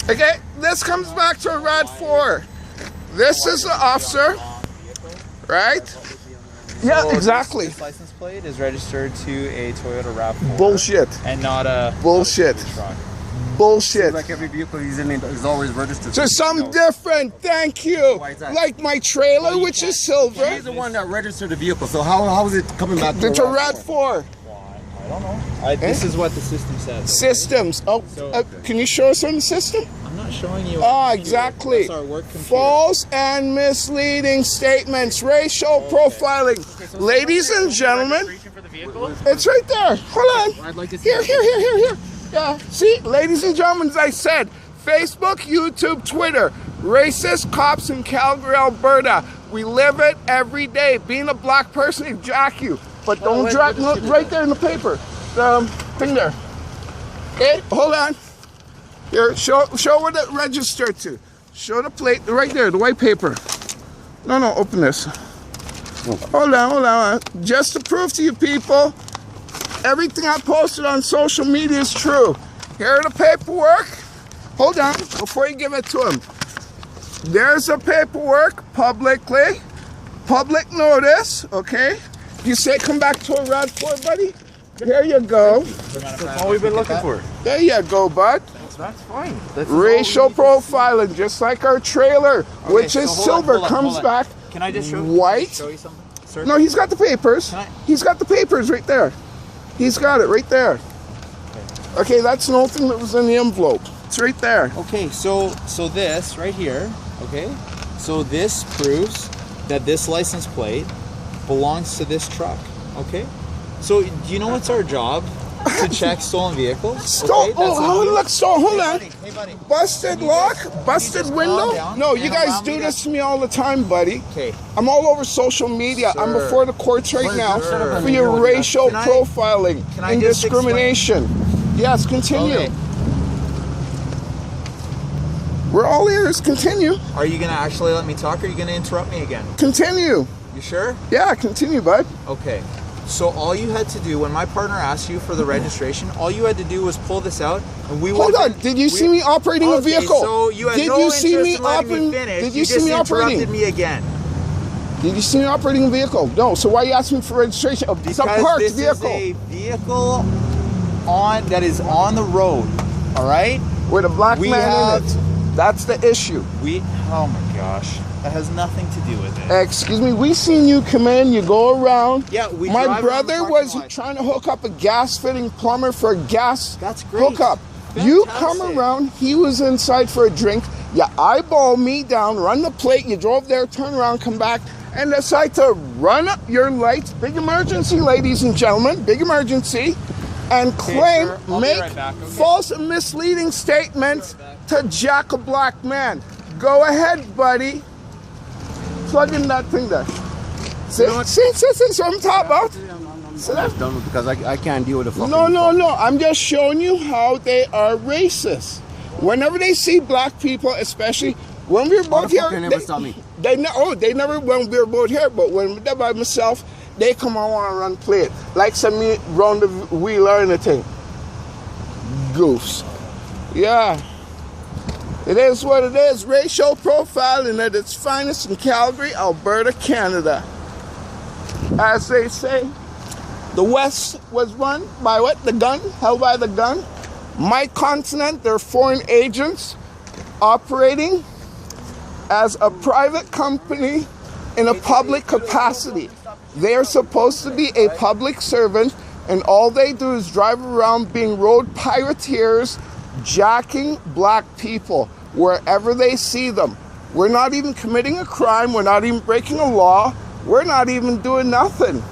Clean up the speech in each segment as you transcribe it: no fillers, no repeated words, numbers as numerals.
Okay, this comes back to a RAD 4. This is the officer, right? Yeah, So exactly. This license plate is registered to a Toyota RAV4. Bullshit. And not a Bullshit. Not a truck. Bullshit. Like every vehicle he's in is always registered. So some different, thank you. Why is that? Like my trailer, which is silver. He's the one that registered the vehicle, so how is it coming back to It's a RAD 4. I don't know. This is what the system says. Okay? Systems. Oh, can you show us on the system? I'm not showing you. Oh, exactly. That's our work computer. False and misleading statements, racial profiling. Ladies and gentlemen, it's right there. Hold on. I'd like to see Here. Yeah, see, ladies and gentlemen, as I said, Facebook, YouTube, Twitter, racist cops in Calgary, Alberta. We live it every day. Being a black person, they jack you. But don't jack, look right there in the paper. The thing there. Okay, hold on. Here, show what it registered to. Show the plate, right there, the white paper. No, open this. Hold on. Just to prove to you people, everything I posted on social media is true. Here are the paperwork. Hold on, before you give it to him. There's the paperwork publicly. Public notice, okay? You say come back to a RAD 4, buddy? Here you go. That's all we've been looking for. There you go, bud. That's fine. Racial profiling, just like our trailer, which is silver, comes back Can I just show white. Show you something? Sir? No, he's got the papers. He's got the papers right there. He's got it right there. Okay, that's an old thing that was in the envelope. It's right there. Okay, so this right here, okay? So this proves that this license plate belongs to this truck, okay? So do you know what's our job? To check stolen vehicles? Okay, That's hold on. Hey, buddy. Busted lock, busted just window. calm down No, and you guys allow me do to- this to me all the time, buddy. Okay. I'm all over social media. I'm Sir. before the courts right now Sir. for your racial Can I- profiling can I and just discrimination. Yes, continue. Okay. We're all ears. Continue. Are you gonna actually let me talk, or are you gonna interrupt me again? Continue. You sure? Yeah, continue, bud. Okay. So all you had to do when my partner asked you for the registration, all you had to do was pull this out, and we Hold on. Did you see me operating a vehicle? So you had Did no you see interest me in letting operating? me finish. Did you you see just me operating? interrupted me again. Did you see me operating a vehicle? No. So why are you asking me for registration? It's a Because parked this vehicle is a vehicle that is on the road. All right. with a black We man have- in it. That's the issue. Oh my gosh, that has nothing to do with it. Excuse me, we seen you come in, you go around. Yeah, we My drive around the brother parking was lot. trying to hook up a gas fitting plumber for a gas That's great. hookup. You Fantastic. come around, he was inside for a drink, you eyeball me down, run the plate, you drove there, turn around, come back, and decide to run up your lights, big emergency, ladies and gentlemen, big emergency, and claim, sir. I'll be make right back, okay? false and misleading statements to jack a black man. Go ahead, buddy. Plug in that thing there. See, so I'm talking about. So I'm just done because I can't deal with the fucking. no. I'm just showing you how they are racist. Whenever they see black people, especially when we were both the fuck here, they never saw me? They never when we were both here. But when they're by myself, they come on want to run plate like some me round the wheel or anything. Goofs. Yeah. It is what it is. Racial profiling at its finest in Calgary, Alberta, Canada. As they say, the West was run by what? The gun? Held by the gun? My continent, they're foreign agents operating as a private company in a public capacity. They are supposed to be a public servant, and all they do is drive around being road pirateers, jacking black people wherever they see them. We're not even committing a crime. We're not even breaking a law. We're not even doing nothing.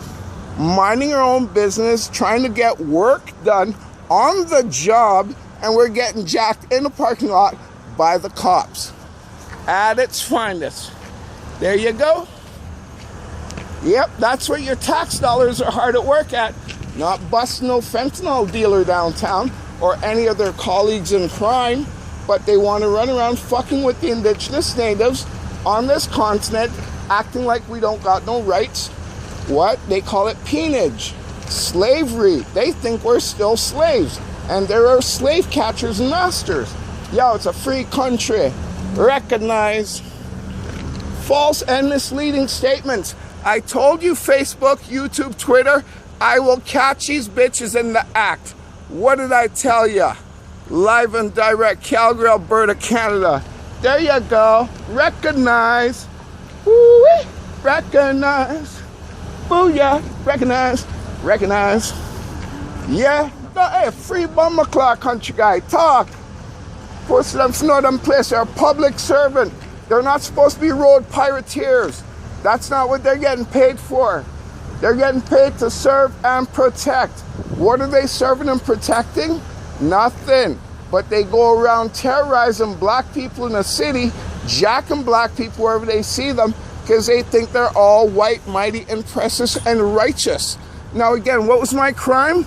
Minding our own business, trying to get work done on the job, and we're getting jacked in the parking lot by the cops. At its finest. There you go. Yep, that's where your tax dollars are hard at work at. Not busting no fentanyl dealer downtown or any of their colleagues in crime, but they want to run around fucking with the indigenous natives on this continent, acting like we don't got no rights. What? They call it peonage, slavery. They think we're still slaves, and there are slave catchers and masters. Yo, it's a free country. Recognize false and misleading statements. I told you, Facebook, YouTube, Twitter, I will catch these bitches in the act. What did I tell ya? Live and direct, Calgary, Alberta, Canada. There you go. Recognize. Woo-wee. Recognize. Booyah. Recognize. Recognize. Yeah. No, hey, free bummer clock country guy. Talk. First them know them place. They're a public servant. They're not supposed to be road pirateers. That's not what they're getting paid for. They're getting paid to serve and protect. What are they serving and protecting? Nothing. But they go around terrorizing black people in the city, jacking black people wherever they see them, because they think they're all white, mighty, and precious and righteous. Now again, what was my crime?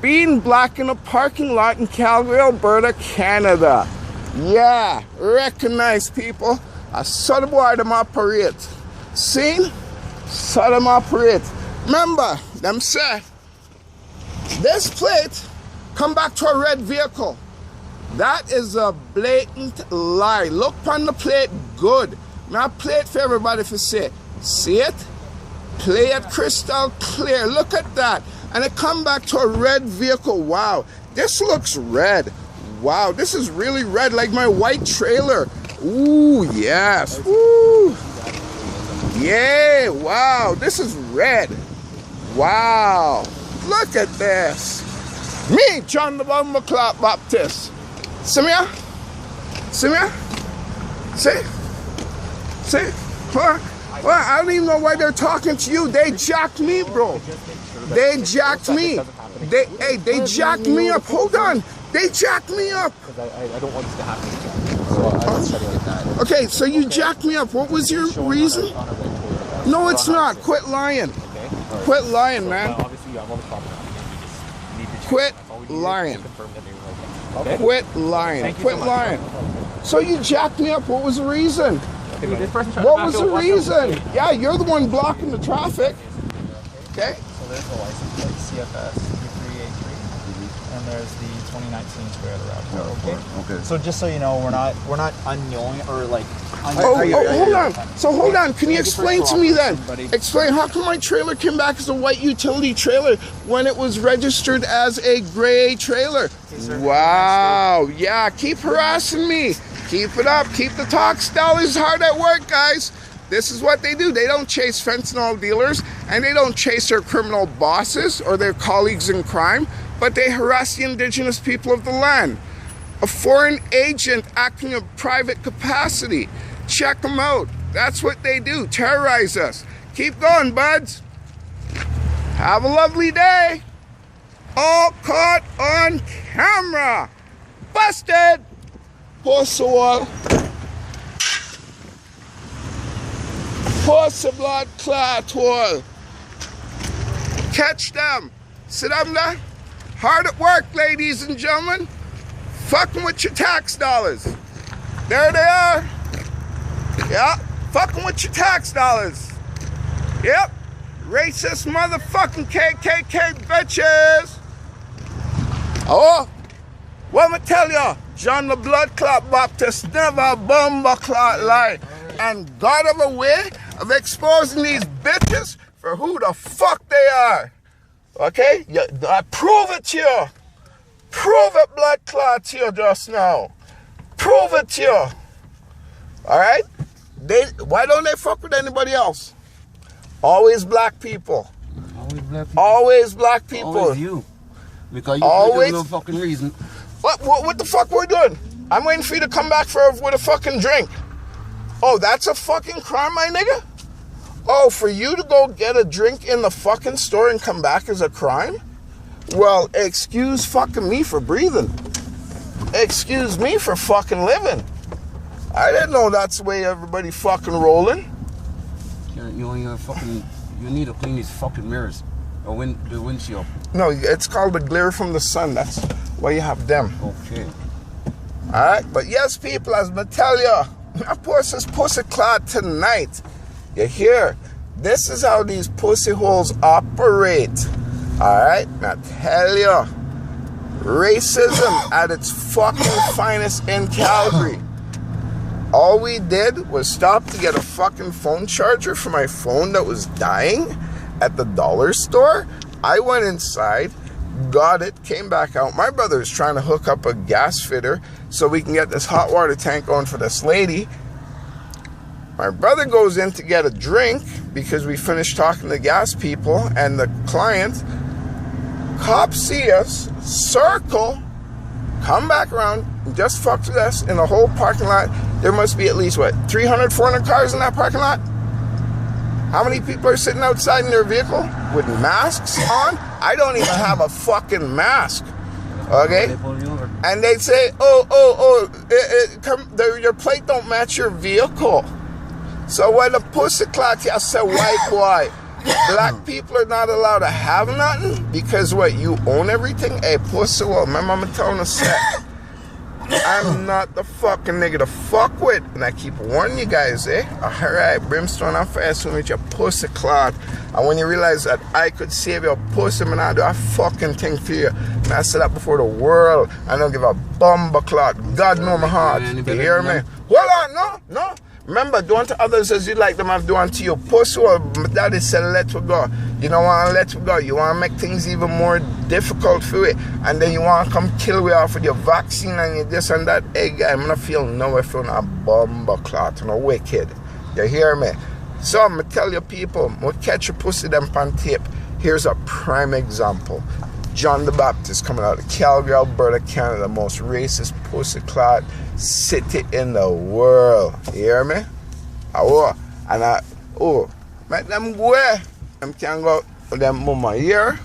Being black in a parking lot in Calgary, Alberta, Canada. Yeah, recognize people. I saw the boy them operate. Seen? Saw them operate. Remember, them said, this plate come back to a red vehicle. That is a blatant lie. Look on the plate good. Now play it for everybody to see. See it? Play it crystal clear. Look at that. And it come back to a red vehicle. Wow, this looks red. Wow, this is really red, like my white trailer. Ooh, yes. Ooh. Yeah, wow, this is red. Wow, look at this. Me, John the Bumble Clock Baptist. See me? See me? See? See? Well, I don't even know why they're talking to you. They jacked me, bro. They jacked me. They jacked me up. Hold on. They jacked me up. I don't want this to happen again. So I was trying to get that. Okay, so you jacked me up. What was your reason? No, it's not. Quit lying. Quit lying, man. Obviously, I'm on the property. Quit lying. Quit lying. Quit lying. So you jacked me up. What was the reason? What was the reason? Yeah, you're the one blocking the traffic. Okay. So there's the license plate, CFS 2383, and there's the 2019 Toyota RAV4. Okay. So just so you know, we're not unknowing or like. Hold on. So hold on. Can you explain to me then? Explain how come my trailer came back as a white utility trailer when it was registered as a gray trailer? Wow. Yeah. Keep harassing me. Keep it up. Keep the talk. Stelly's hard at work, guys. This is what they do. They don't chase fentanyl dealers and they don't chase their criminal bosses or their colleagues in crime, but they harass the indigenous people of the land. A foreign agent acting in private capacity. Check them out. That's what they do. Terrorize us. Keep going, buds. Have a lovely day. All caught on camera. Busted. Post wall. Post the blood clot wall. Catch them. Sit them there. Hard at work, ladies and gentlemen. Fucking with your tax dollars. There they are. Yeah, fucking with your tax dollars. Yep. Racist motherfucking KKK bitches. Oh, what I'ma tell ya? John the Blood Clot Baptist never a bumper clot lie. And God of a way of exposing these bitches for who the fuck they are. Okay? I prove it to you. Prove it, blood clot, to you just now. Prove it to you. Alright? Why don't they fuck with anybody else? Always black people. Always black people. Always black people. Always you. Because you always no fucking reason. What the fuck we're doing? I'm waiting for you to come back with a fucking drink. Oh, that's a fucking crime, my nigga? Oh, for you to go get a drink in the fucking store and come back is a crime? Well, excuse fucking me for breathing. Excuse me for fucking living. I didn't know that's the way everybody fucking rolling. You need to clean these fucking mirrors. Or the windshield. No, it's called the glare from the sun. That's why you have them. Okay. Alright, but yes, people, as I tell you, of course, this pussy clot tonight. You hear? This is how these pussy holes operate. Alright, now tell you. Racism at its fucking finest in Calgary. All we did was stop to get a fucking phone charger for my phone that was dying at the dollar store. I went inside, got it, came back out. My brother is trying to hook up a gas fitter so we can get this hot water tank going for this lady. My brother goes in to get a drink because we finished talking to the gas people and the client. Cops see us, circle, come back around, and just fucked with us in the whole parking lot. There must be at least, what, 300, 400 cars in that parking lot? How many people are sitting outside in their vehicle with masks on? I don't even have a fucking mask. Okay? And they say, your plate don't match your vehicle. So when the pussy clock, I said, white boy, black people are not allowed to have nothing because what, you own everything? Hey, pussy, well, my mama telling us that. I'm not the fucking nigga to fuck with. And I keep warning you guys, Alright, brimstone, I'm fast with your pussy clock. And when you realize that I could save your pussy, man, I do a fucking thing for you. And I said that before the world. I don't give a bumper clock. God know my heart. You hear me? Hold on, no. Remember, do unto others as you like them have do unto you. Pussy, well, my daddy said let it go. You don't want to let it go. You want to make things even more difficult for it. And then you want to come kill me off with your vaccine and your this and that. Hey, guy, I'm not feeling nowhere feeling a bumper clot and a wicked. You hear me? So, I'm going to tell you people, we'll catch your pussy them on tape. Here's a prime example. John the Baptist coming out of Calgary, Alberta, Canada, most racist pussy clot city in the world. You hear me? Make them go. Them can go with them mama here.